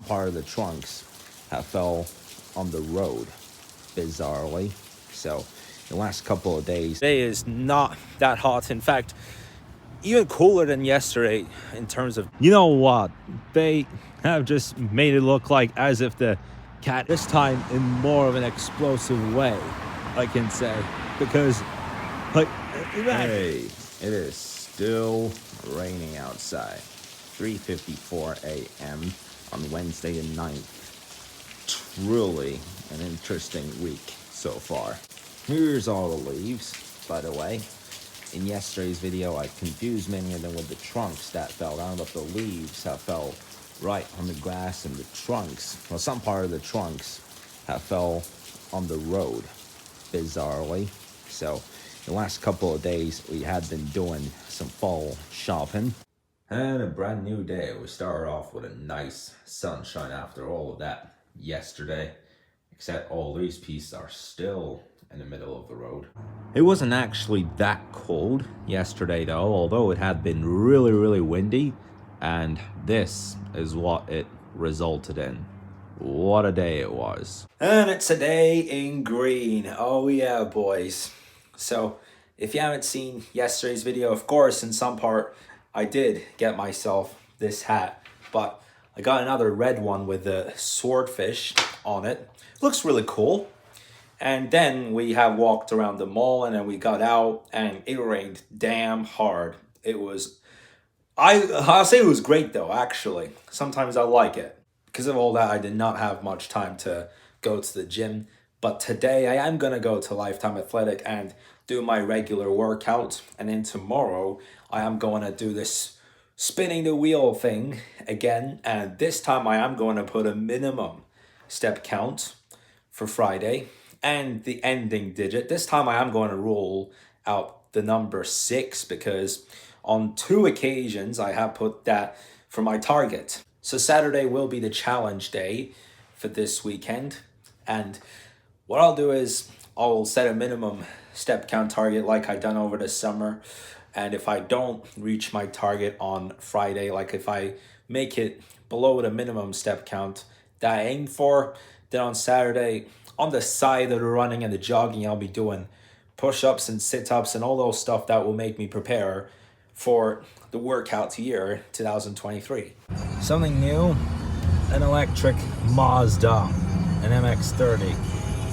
part of the trunks have fell on the road, bizarrely. So the last couple of days, today is not that hot. In fact, even cooler than yesterday in terms of, you know what, they have just made it look like as if the cat, this time in more of an explosive way, I can say, because like, hey, it is still raining outside. 3:54 a.m. on Wednesday the 9th. Truly an interesting week so far. Here's all the leaves, by the way. In yesterday's video, I confused many of them with the trunks that fell down, but the leaves have fell right on the grass, and the trunks, well, some part of the trunks have fell on the road, bizarrely. So the last couple of days, we had been doing some fall shopping. And a brand new day. We started off with a nice sunshine after all of that yesterday, except all these pieces are still in the middle of the road. It wasn't actually that cold yesterday though, although it had been really, really windy, and this is what it resulted in. What a day it was. And it's a day in green. Oh yeah, boys. So if you haven't seen yesterday's video, of course, in some part, I did get myself this hat, but I got another red one with the swordfish on it. Looks really cool. And then we have walked around the mall, and then we got out, and it rained damn hard. It was, I'll say it was great though, actually. Sometimes I like it. Because of all that, I did not have much time to go to the gym. But today I am going to go to Lifetime Athletic and do my regular workout. And then tomorrow I am going to do this spinning the wheel thing again. And this time I am going to put a minimum step count for Friday and the ending digit. This time I am going to rule out the number 6, because on 2 occasions I have put that for my target. So Saturday will be the challenge day for this weekend. And what I'll do is I'll set a minimum step count target like I done over the summer. And if I don't reach my target on Friday, like if I make it below the minimum step count that I aim for, then on Saturday, on the side of the running and the jogging, I'll be doing push-ups and sit-ups and all those stuff that will make me prepare for the workout year 2023. Something new, an electric Mazda, an MX-30.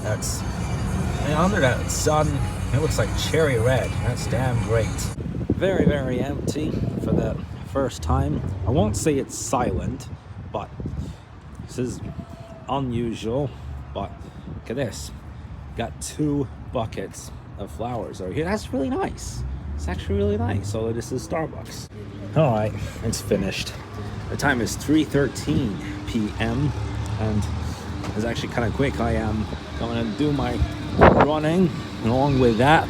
That's, and under that sun, it looks like cherry red. That's damn great. Very, very empty for the first time. I won't say it's silent, but this is unusual. But look at this. Got 2 buckets of flowers over here. That's really nice. It's actually really nice. Although this is Starbucks. All right, it's finished. The time is 3:13 p.m. and it's actually kind of quick. I am going to do my running along with that.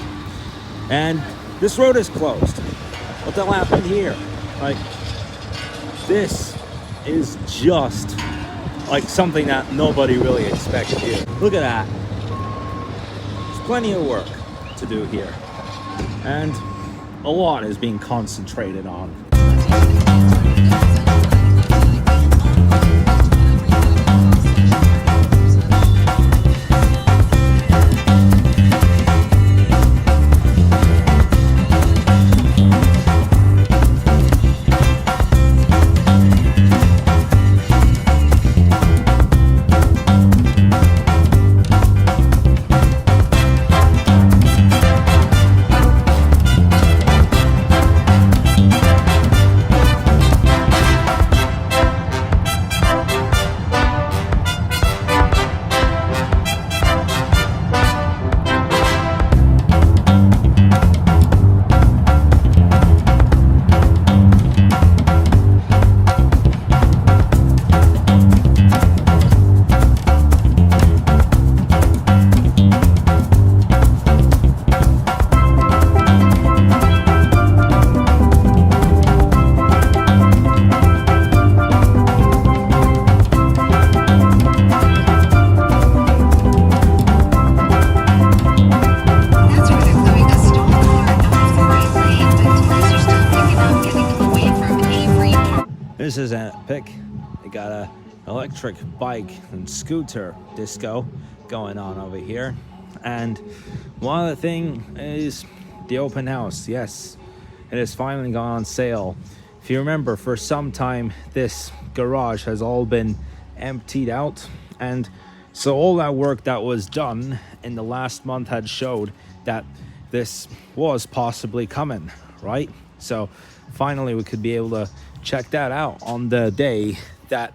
And this road is closed. What the hell happened here? Like, this is just like something that nobody really expected here. Look at that. There's plenty of work to do here. And a lot is being concentrated on. This is epic. They got a electric bike and scooter disco going on over here. And one other thing is the open house. Yes, it has finally gone on sale. If you remember, for some time this garage has all been emptied out, and so all that work that was done in the last month had showed that this was possibly coming, right? So finally we could be able to check that out on the day that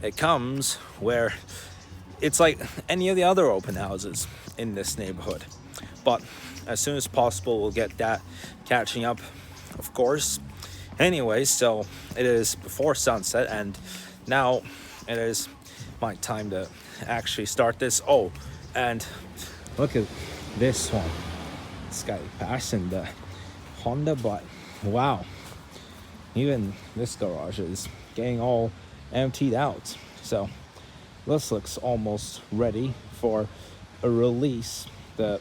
it comes, where it's like any of the other open houses in this neighborhood. But as soon as possible, we'll get that catching up, of course. Anyway, so it is before sunset, and now it is my time to actually start this. Oh, and look at this one. This guy passing the Honda, but wow, even this garage is getting all emptied out. So this looks almost ready for a release, the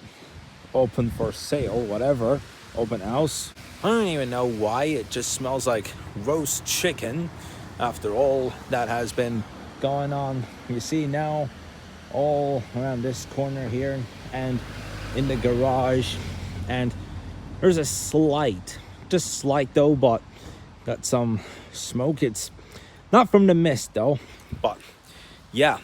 open for sale, whatever, open house. I don't even know why it just smells like roast chicken after all that has been going on. You see now all around this corner here and in the garage, and there's a slight, just slight though, but got some smoke. It's not from the mist though, but yeah,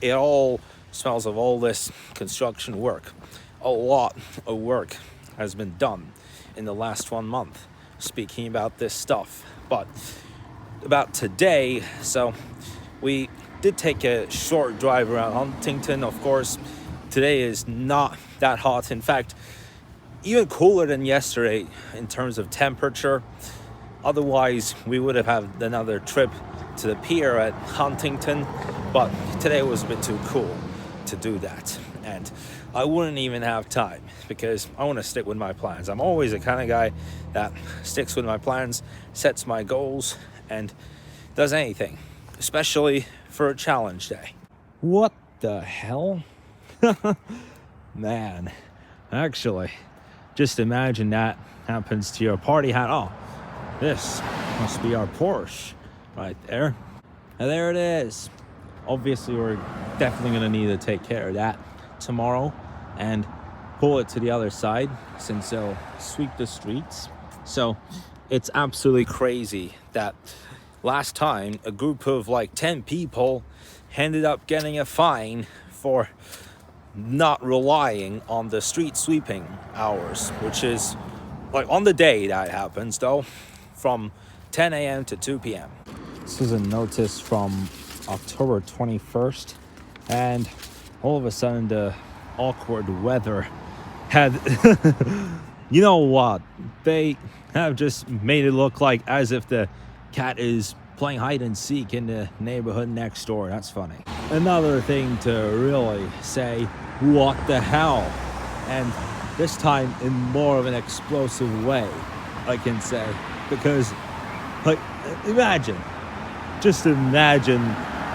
it all smells of all this construction work. A lot of work has been done in the last 1 month speaking about this stuff. But about today, so we did take a short drive around Huntington. Of course, today is not that hot. In fact, even cooler than yesterday in terms of temperature. Otherwise, we would have had another trip to the pier at Huntington, but today was a bit too cool to do that, and I wouldn't even have time because I want to stick with my plans. I'm always the kind of guy that sticks with my plans, sets my goals, and does anything, especially for a challenge day. What the hell? Man, actually, just imagine that happens to your party hat. Oh, this must be our Porsche right there. And there it is. Obviously, we're definitely going to need to take care of that tomorrow and pull it to the other side since they'll sweep the streets. So it's absolutely crazy that last time a group of like 10 people ended up getting a fine for not relying on the street sweeping hours, which is like on the day that happens though, from 10 a.m. to 2 p.m. This is a notice from October 21st, and all of a sudden the awkward weather had you know what, they have just made it look like as if the cat is playing hide and seek in the neighborhood next door. That's funny. Another thing to really say, what the hell, and this time in more of an explosive way, I can say, because like just imagine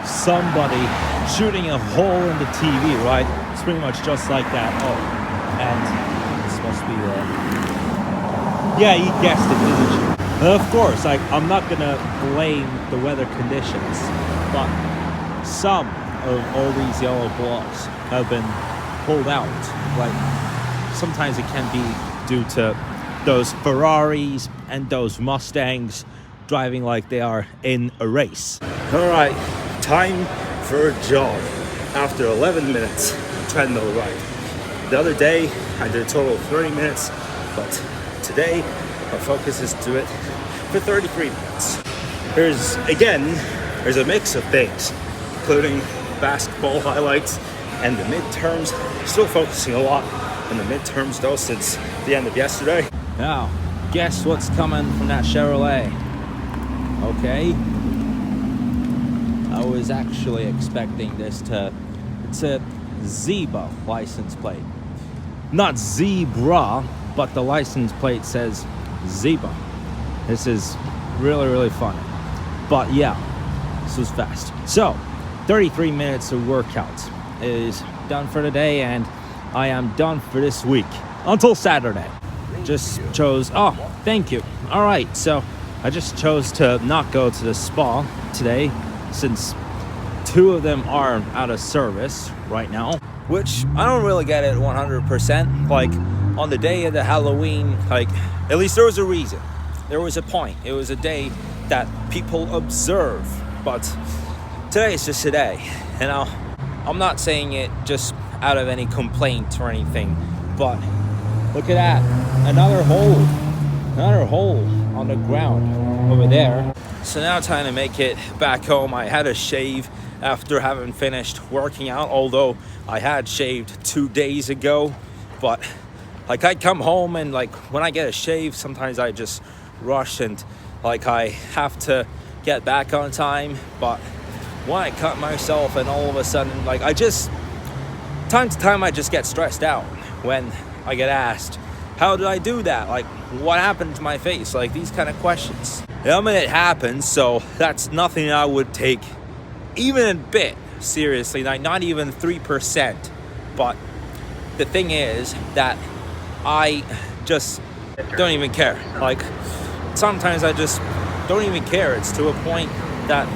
somebody shooting a hole in the TV, right? It's pretty much just like that. Oh, and this must be yeah, you guessed it, didn't you? Of course, I'm not gonna blame the weather conditions, but some of all these yellow blocks have been pulled out. Like sometimes it can be due to those Ferraris and those Mustangs driving like they are in a race. All right, time for a jog after 11 minutes treadmill ride. The other day I did a total of 30 minutes, but today our focus is to do it for 33 minutes. There's a mix of things, including basketball highlights and the midterms. Still focusing a lot on the midterms though since the end of yesterday. Now, guess what's coming from that Chevrolet? Okay. I was actually expecting this it's a Zebra license plate. Not zebra, but the license plate says Zebra. This is really, really funny. But yeah, this was fast. So, 33 minutes of workout is done for today, and I am done for this week. Until Saturday. Just chose, oh, thank you. All right, so I just chose to not go to the spa today since 2 of them are out of service right now, which I don't really get it 100%. Like, on the day of the Halloween, like, at least there was a reason. There was a point. It was a day that people observe. But today is just today. And I'm not saying it just out of any complaint or anything, but look at that. Another hole on the ground over there. So now time to make it back home. I had a shave after having finished working out, although I had shaved 2 days ago. But like, I come home and like when I get a shave, sometimes I just rush and like I have to get back on time. But when I cut myself and all of a sudden, like, time to time I just get stressed out when I get asked, how did I do that? Like, what happened to my face? Like, these kind of questions. I mean, it happens, so that's nothing I would take even a bit seriously, like not even 3%. But the thing is that I just don't even care. Like, sometimes I just don't even care. It's to a point that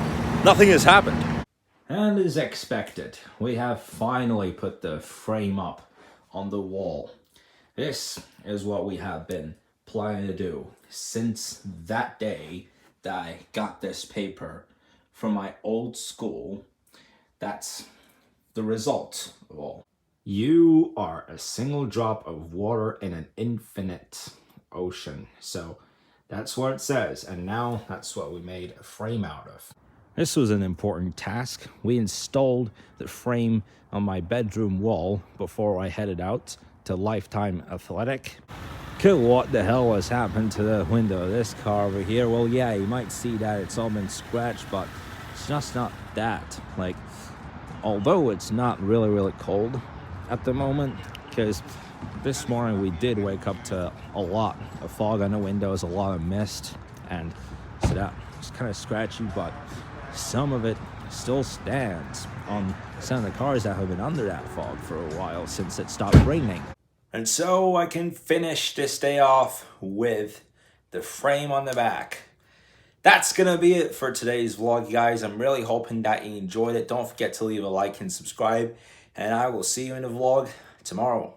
nothing has happened. And as expected, we have finally put the frame up on the wall. This is what we have been planning to do since that day that I got this paper from my old school. That's the result of all. You are a single drop of water in an infinite ocean. So that's what it says. And now that's what we made a frame out of. This was an important task. We installed the frame on my bedroom wall before I headed out to Lifetime Athletic. Okay, what the hell has happened to the window of this car over here? Well, yeah, you might see that it's all been scratched, but it's just not that. Like, although it's not really cold at the moment, because this morning we did wake up to a lot of fog on the windows, a lot of mist, and so that was kind of scratchy, but some of it still stands on some of the cars that have been under that fog for a while since it stopped raining. And so I can finish this day off with the frame on the back. That's gonna be it for today's vlog, guys. I'm really hoping that you enjoyed it. Don't forget to leave a like and subscribe, and I will see you in the vlog tomorrow.